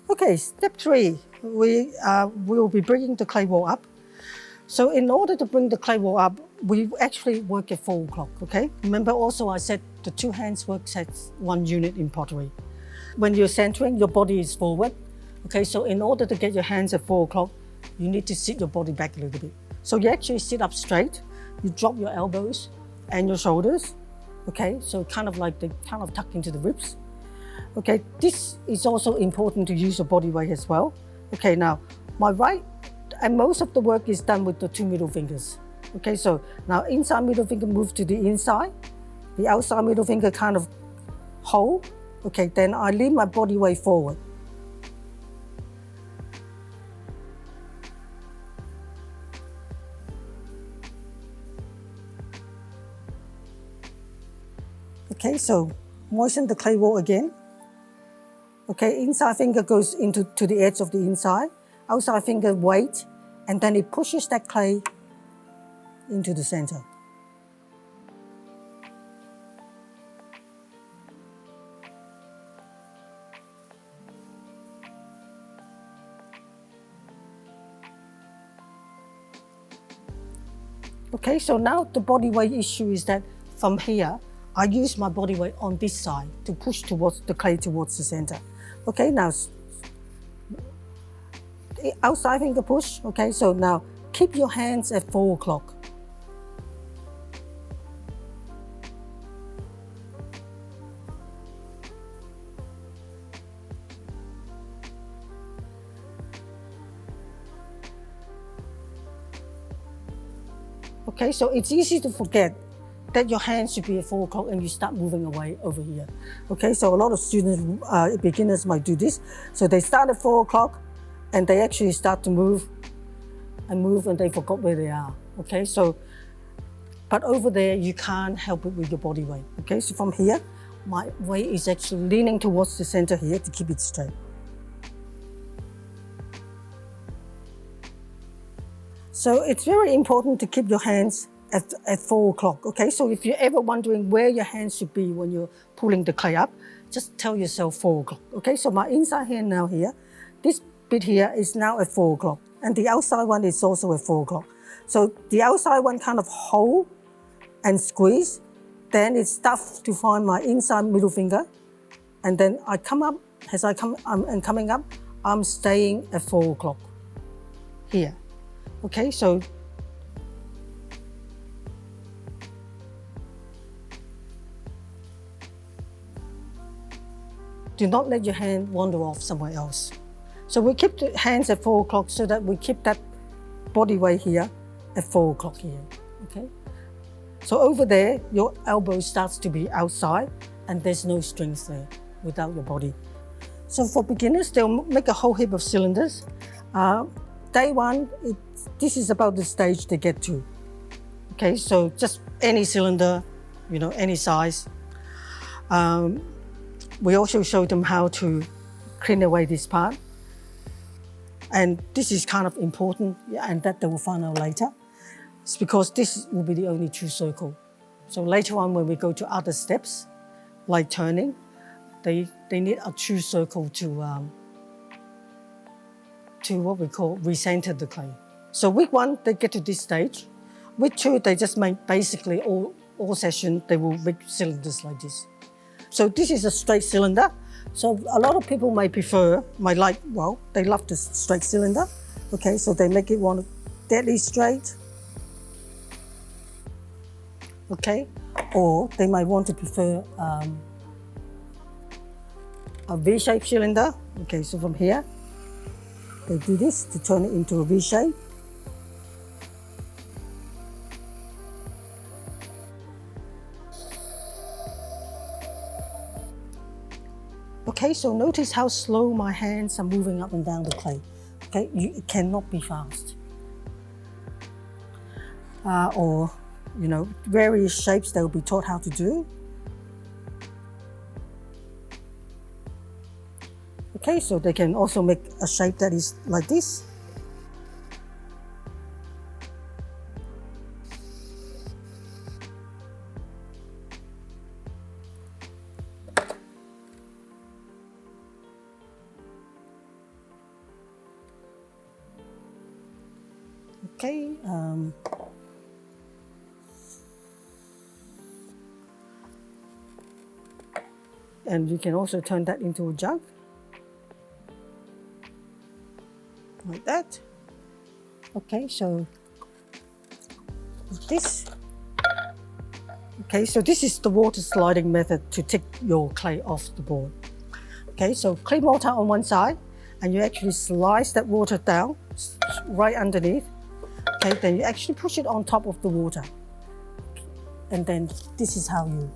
Okay, step 3, we will be bringing the clay wall up. So in order to bring the clay wall up, we actually work at 4 o'clock, okay? Remember also I said the 2 hands works as 1 unit in pottery. When you're centering, your body is forward, okay? So in order to get your hands at 4 o'clock, you need to sit your body back a little bit. So you actually sit up straight, you drop your elbows and your shoulders, okay? So kind of like they kind of tuck into the ribs. Okay, this is also important to use your body weight as well. Okay, now my right, and most of the work is done with the 2 middle fingers. Okay, so now inside middle finger moves to the inside, the outside middle finger kind of hold. Okay, then I lean my body weight forward. Okay, so moisten the clay wall again. Okay, inside finger goes to the edge of the inside, outside finger weight, and then it pushes that clay into the center. Okay, so now the body weight issue is that from here, I use my body weight on this side to push towards the clay towards the center. Okay, now outside finger push. Okay, so now keep your hands at 4 o'clock. Okay, so it's easy to forget that your hands should be at 4 o'clock and you start moving away over here. Okay, so a lot of students, beginners might do this. So they start at 4 o'clock and they actually start to move and they forgot where they are. Okay, so, but over there you can't help it with your body weight. Okay, so from here, my weight is actually leaning towards the center here to keep it straight. So it's very important to keep your hands at 4 o'clock, okay? So if you're ever wondering where your hands should be when you're pulling the clay up, just tell yourself 4 o'clock, okay? So my inside hand now here, this bit here is now at 4 o'clock, and the outside one is also at 4 o'clock. So the outside one kind of hold and squeeze, then it starts to find my inside middle finger, and then I come up, as I'm coming up, I'm staying at 4 o'clock here. Okay, so do not let your hand wander off somewhere else. So we keep the hands at 4 o'clock so that we keep that body weight here at 4 o'clock here, okay? So over there, your elbow starts to be outside and there's no strength there without your body. So for beginners, they'll make a whole heap of cylinders. Day 1, this is about the stage they get to. Okay, so just any cylinder, you know, any size. We also show them how to clean away this part. And this is kind of important, and that they will find out later. It's because this will be the only true circle. So later on when we go to other steps, like turning, they need a true circle to what we call recenter the clay. So week 1, they get to this stage. Week 2, they just make basically all session, they will make cylinders like this. So this is a straight cylinder. So a lot of people may they love the straight cylinder. Okay, so they make it one deadly straight. Okay, or they might want to prefer a V-shaped cylinder. Okay, so from here, they do this to turn it into a V shape. Okay, so notice how slow my hands are moving up and down the clay. Okay, it cannot be fast. Or, you know, various shapes they'll be taught how to do. Okay, so they can also make a shape that is like this. Okay. And you can also turn that into a jug, like that. Okay, so this. Okay, so this is the water sliding method to take your clay off the board. Okay, so clay mortar on one side, and you actually slice that water down right underneath. Okay, then you actually push it on top of the water. And then this is how you